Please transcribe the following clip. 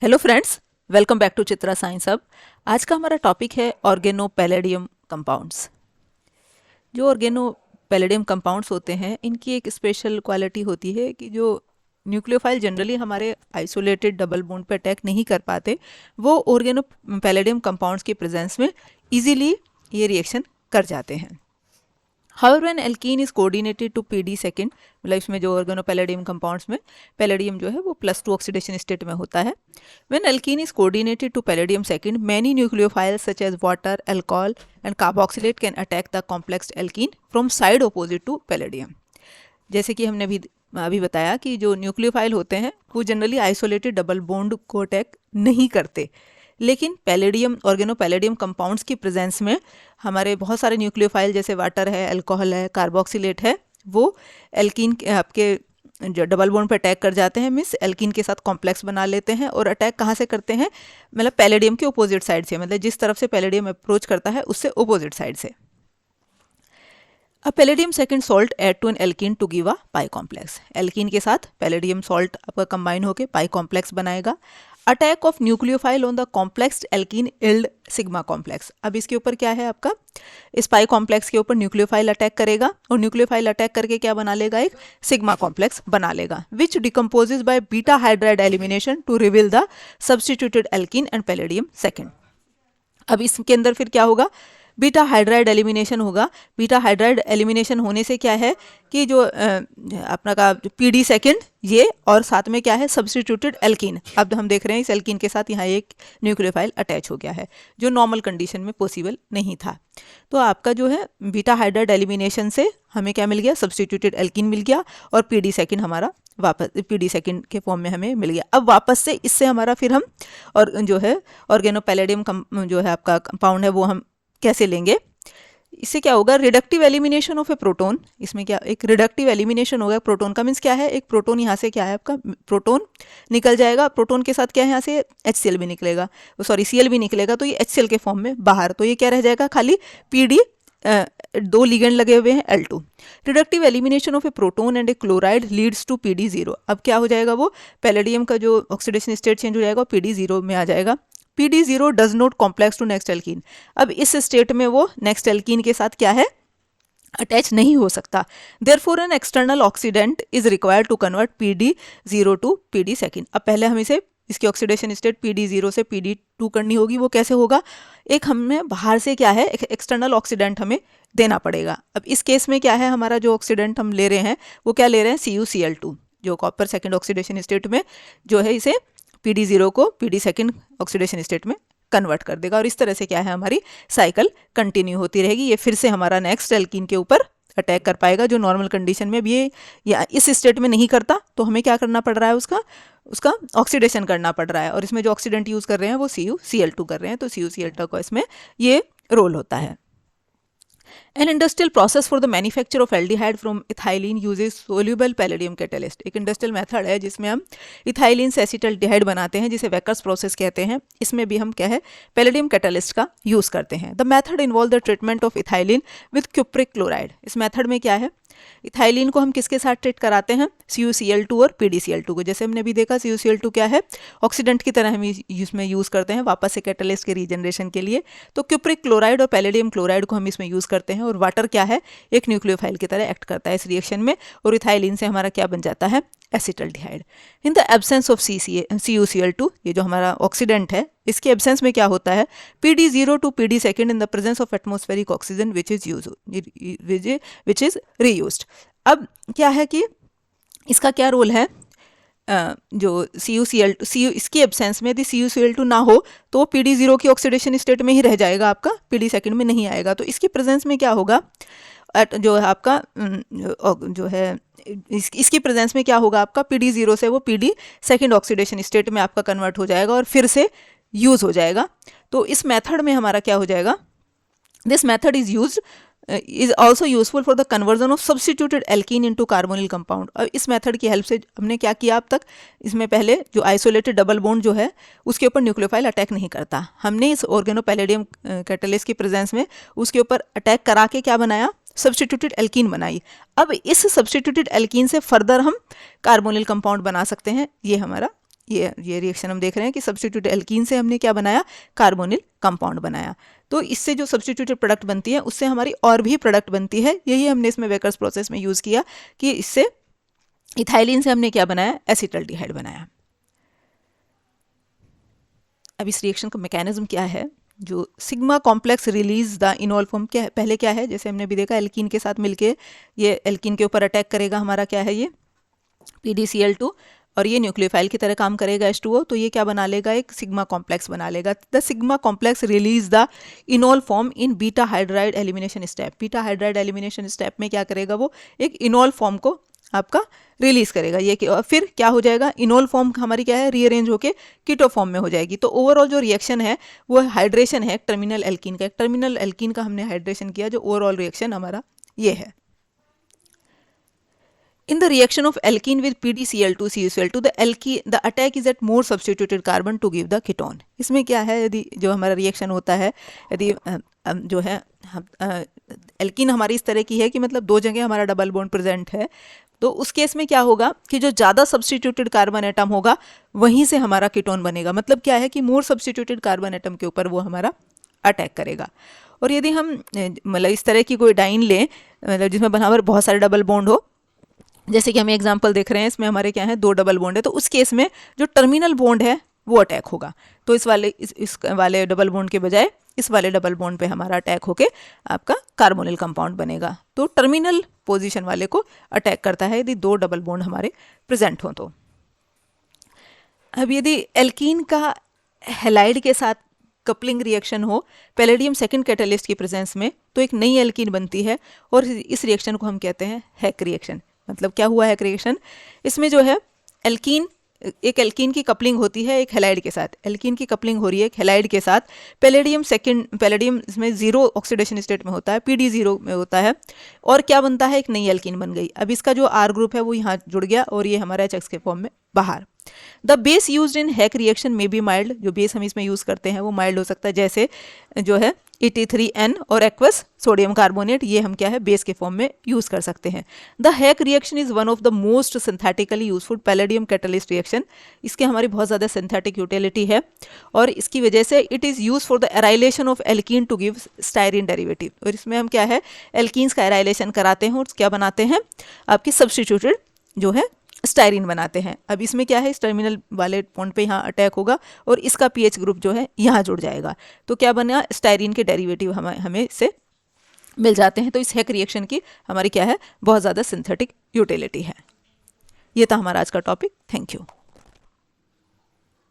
Hello friends, welcome back to Chitra science hub. आज का हमारा टॉपिक है ऑर्गेनोपैलेडियम कंपाउंड्स। जो ऑर्गेनोपैलेडियम कंपाउंड्स होते हैं, इनकी एक स्पेशल क्वालिटी होती है कि जो न्यूक्लियोफाइल जनरली हमारे आइसोलेटेड डबल बॉन्ड पे अटैक नहीं कर पाते, वो ऑर्गेनोपैलेडियम कंपाउंड्स के प्रेजेंस में इजीली ये रिएक्शन कर जाते हैं। However when alkene is coordinated to PD second, मतलब इसमें जो ऑर्गेनोपैलेडियम कंपाउंड्स में पैलेडियम जो है वो +2 ऑक्सीडेशन स्टेट में होता है। When alkene is coordinated to palladium second, many nucleophiles such as water, alcohol and carboxylate can attack the complex alkene from side opposite to palladium. जैसे कि हमने अभी बताया कि जो न्यूक्लियोफाइल होते हैं वो जनरली आइसोलेटेड डबल बॉन्ड को अटैक नहीं करते, लेकिन पैलेडियम ऑर्गेनोपैलेडियम कंपाउंड्स की प्रेजेंस में हमारे बहुत सारे न्यूक्लियोफाइल जैसे वाटर है, अल्कोहल है, कार्बोक्सिलेट है, वो एल्कीन आपके जो डबल बॉन्ड पर अटैक कर जाते हैं, मीन्स एल्कीन के साथ कॉम्प्लेक्स बना लेते हैं। और अटैक कहाँ से करते हैं? मतलब पैलेडियम के अपोजिट साइड से, मतलब जिस तरफ से पैलेडियम अप्रोच करता है उससे अपोजिट साइड से। अब palladium second salt add to an alkene to give a pi complex. Alkene के साथ पैलेडियम सॉल्ट आपका कंबाइन होकर पाई कॉम्प्लेक्स बनाएगा। Attack of nucleophile on the complex alkene yield sigma complex. अब इसके ऊपर क्या है आपका, इस पाई कॉम्प्लेक्स के ऊपर न्यूक्लियोफाइल अटैक करेगा और न्यूक्लियोफाइल अटैक करके क्या बना लेगा? एक सिग्मा कॉम्प्लेक्स बना लेगा, which decomposes by beta hydride elimination to reveal the substituted alkene and palladium second. अब इसके अंदर फिर क्या होगा? बीटा हाइड्राइड एलिमिनेशन होगा। बीटा हाइड्राइड एलिमिनेशन होने से क्या है कि जो अपना का पीडी सेकेंड ये और साथ में क्या है? Substituted alkene. अब हम देख रहे हैं इस एल्कीन के साथ यहाँ एक न्यूक्लियोफाइल अटैच हो गया है, जो नॉर्मल कंडीशन में पॉसिबल नहीं था। तो आपका जो है बीटा हाइड्राइड एलिमिनेशन से हमें क्या मिल गया? सब्स्टिट्यूटेड एल्कीन मिल गया और पीडी सेकेंड हमारा वापस पीडी सेकेंड के फॉर्म में हमें मिल गया। अब वापस से इससे हमारा फिर हम और जो है ऑर्गेनोपैलेडियम जो है आपका कंपाउंड है वो हम कैसे लेंगे? इससे क्या होगा? Reductive elimination of a proton. इसमें क्या एक रिडक्टिव एलिमिनेशन होगा प्रोटोन का। मीन्स क्या है? एक प्रोटोन यहाँ से क्या है आपका प्रोटोन निकल जाएगा, प्रोटोन के साथ क्या है यहाँ से HCl भी निकलेगा, सॉरी Cl भी निकलेगा, तो ये HCl के फॉर्म में बाहर, तो ये क्या रह जाएगा? खाली पीडी, दो लिगेंड लगे हुए हैं L2। Reductive elimination of a proton and a chloride leads to PD0। अब क्या हो जाएगा? वो पैलेडियम का जो ऑक्सीडेशन स्टेट चेंज हो जाएगा, PD0 में आ जाएगा। PD0 does not complex to next alkene. अब इस स्टेट में वो नेक्स्ट एल्कीन के साथ क्या है? अटैच नहीं हो सकता। Therefore an external oxidant is required to convert PD0 to PD second. अब पहले हम इसे इसकी ऑक्सीडेशन स्टेट PD0 से PD2 करनी होगी। वो कैसे होगा? एक हमें बाहर से क्या है एक्सटर्नल ऑक्सीडेंट हमें देना पड़ेगा। अब इस केस में क्या है? हमारा जो ऑक्सीडेंट हम ले रहे हैं वो क्या ले रहे हैं? CuCl2, जो कॉपर सेकेंड ऑक्सीडेशन स्टेट में जो है इसे PD0 को PD सेकेंड ऑक्सीडेशन स्टेट में कन्वर्ट कर देगा। और इस तरह से क्या है? हमारी साइकिल कंटिन्यू होती रहेगी। ये फिर से हमारा नेक्स्ट एल्कीन के ऊपर अटैक कर पाएगा, जो नॉर्मल कंडीशन में भी ये या इस स्टेट में नहीं करता। तो हमें क्या करना पड़ रहा है? उसका ऑक्सीडेशन करना पड़ रहा है। और इसमें जो ऑक्सीडेंट यूज़ कर रहे हैं वो CuCl2 कर रहे हैं, तो CuCl2 का इसमें ये रोल होता है। An industrial process for the manufacture of aldehyde from ethylene uses soluble palladium catalyst। एक इंडस्ट्रियल मेथड है जिसमें हम इथाइलिन से एसिटाल्डिहाइड बनाते हैं, जिसे वेकर्स प्रोसेस कहते हैं। इसमें भी हम क्या है? पैलेडियम कैटलिस्ट का यूज़ करते हैं। The method involve the treatment of ethylene with cupric chloride. इस मेथड में क्या है? इथाइलिन को हम किसके साथ ट्रीट कराते हैं? CuCl2 और PdCl2 को। जैसे हमने अभी देखा CuCl2 क्या है? ऑक्सीडेंट की तरह हम इसमें यूज़ करते हैं वापस से कैटलिस्ट के रीजनरेशन के लिए। तो क्यूप्रिक क्लोराइड और पैलेडियम क्लोराइड को हम इसमें यूज़ करते हैं। और वाटर क्या है? एक न्यूक्लियोफाइल की तरह एक्ट करता है इस रिएक्शन में, और इथाइलिन से हमारा क्या बन जाता है? Acetaldehyde. In the absence of CuCl2, ये जो हमारा ऑक्सीडेंट है, इसके एब्सेंस में क्या होता है? PD0 to PD second in the presence of atmospheric oxygen which is reused. अब क्या है कि इसका क्या रोल है? जो CuCl2 इसकी एब्सेंस में यदि CuCl2 ना हो तो PD0 की ऑक्सीडेशन स्टेट में ही रह जाएगा, आपका PD सेकेंड में नहीं आएगा। तो इसकी प्रेजेंस में क्या होगा? जो है आपका जो है इसकी प्रेजेंस में क्या होगा? आपका PD0 से वो PD सेकेंड ऑक्सीडेशन स्टेट में आपका कन्वर्ट हो जाएगा और फिर से यूज़ हो जाएगा। तो इस मेथड में हमारा क्या हो जाएगा? This method is also useful for the conversion of substituted alkene into carbonyl compound. और इस मेथड की हेल्प से हमने क्या किया अब तक? इसमें पहले जो आइसोलेटेड डबल बॉन्ड जो है उसके ऊपर न्यूक्लियोफाइल अटैक नहीं करता। हमने इस ऑर्गेनोपैलेडियम कैटलिस्ट की प्रेजेंस में उसके ऊपर अटैक करा के क्या बनाया? सब्स्टिट्यूटेड एल्कीन बनाई। अब इस सब्स्टिट्यूटेड एल्कीन से फर्दर हम कार्बोनिल कंपाउंड बना सकते हैं। ये हमारा ये रिएक्शन हम देख रहे हैं कि सब्स्टिट्यूटेड एल्कीन से हमने क्या बनाया, कार्बोनिल कंपाउंड बनाया। तो इससे जो सब्स्टिट्यूटेड प्रोडक्ट बनती है उससे हमारी और भी प्रोडक्ट बनती है। यही हमने इसमें वेकर्स प्रोसेस में यूज़ किया कि इससे इथाइलिन से हमने क्या बनाया, एसिटल्डिहाइड बनाया। अब इस रिएक्शन का मैकेनिज्म क्या है, जो sigma complex release the enol form क्या है, पहले क्या है, जैसे हमने भी देखा एल्कीन के साथ मिलके ये एल्कीन के ऊपर अटैक करेगा, हमारा क्या है ये PDCl2, और ये न्यूक्लियोफाइल की तरह काम करेगा H2O, तो ये क्या बना लेगा, एक सिग्मा कॉम्प्लेक्स बना लेगा। The sigma complex release the enol form in beta hydride elimination step. Beta hydride elimination step में क्या करेगा, वो एक इनोल फॉर्म को आपका रिलीज करेगा। ये कि फिर क्या हो जाएगा, इनोल फॉर्म हमारी क्या है, रीअरेंज होके कीटो फॉर्म में हो जाएगी। तो ओवरऑल जो रिएक्शन है वो हाइड्रेशन है टर्मिनल एल्कीन का। टर्मिनल एल्कीन का हमने हाइड्रेशन किया, जो ओवरऑल रिएक्शन हमारा ये है। In the reaction of alkene with PDCl2 CuCl2, the attack is at more substituted carbon to give the ketone. इसमें क्या है, यदि जो हमारा रिएक्शन होता है, यदि जो है एल्कीन हमारी इस तरह की है कि मतलब दो जगह हमारा डबल बॉन्ड प्रेजेंट है, तो उस केस में क्या होगा कि जो ज़्यादा सब्स्टिट्यूटेड कार्बन एटम होगा वहीं से हमारा कीटोन बनेगा। मतलब क्या है कि मोर सब्स्टिट्यूटेड कार्बन एटम के ऊपर वो हमारा अटैक करेगा। और यदि हम मतलब इस तरह की कोई डाइन लें, मतलब जिसमें बराबर बहुत सारे डबल बॉन्ड हो, जैसे कि हम एग्जांपल देख रहे हैं, इसमें हमारे क्या है, दो डबल बॉन्ड है, तो उस केस में जो टर्मिनल बॉन्ड है वो अटैक होगा। तो इस वाले डबल बॉन्ड के बजाय इस वाले डबल बॉन्ड पे हमारा अटैक होके आपका कार्बोनिल कंपाउंड बनेगा। तो टर्मिनल पोजीशन वाले को अटैक करता है यदि दो डबल बॉन्ड हमारे प्रेजेंट हो तो। अब यदि एल्कीन का हैलाइड के साथ कपलिंग रिएक्शन हो पैलेडियम सेकंड कैटलिस्ट की प्रेजेंस में, तो एक नई एल्कीन बनती है, और इस रिएक्शन को हम कहते हैं हैक रिएक्शन। मतलब क्या हुआ हैक रिएक्शन, इसमें जो है एल्कीन, एक एल्कीन की कपलिंग होती है एक हैलाइड के साथ, एल्कीन की कपलिंग हो रही है एक हैलाइड के साथ। पैलेडियम इसमें जीरो ऑक्सीडेशन स्टेट में होता है, PD0 में होता है, और क्या बनता है, एक नई एल्कीन बन गई। अब इसका जो R ग्रुप है वो यहाँ जुड़ गया और ये हमारा HX के फॉर्म में बाहर। The base use in hack reaction में बी माइल्ड, जो बेस हम इसमें यूज़ करते हैं वो माइल्ड हो सकता है, जैसे जो है ET3N और एक्वस सोडियम कार्बोनेट, ये हम क्या है बेस के फॉर्म में यूज़ कर सकते हैं। The hack reaction is one of the most synthetically useful palladium catalyst reaction. इसके हमारी बहुत ज़्यादा सिंथेटिक यूटिलिटी है, और इसकी वजह से it is use for the arylation of alkene to give styrene derivative. और इसमें हम क्या है, एल्कीन्स का एराइलेशन कराते हैं और क्या बनाते हैं, आपकी सब्स्टिट्यूटेड जो है स्टायरीन बनाते हैं। अब इसमें क्या है, इस टर्मिनल वाले पॉइंट पे यहाँ अटैक होगा और इसका पीएच ग्रुप जो है यहाँ जुड़ जाएगा, तो क्या बनेगा, स्टायरीन के डेरिवेटिव हमें इससे मिल जाते हैं। तो इस हैक रिएक्शन की हमारी क्या है, बहुत ज़्यादा सिंथेटिक यूटिलिटी है। ये था हमारा आज का टॉपिक। Thank you.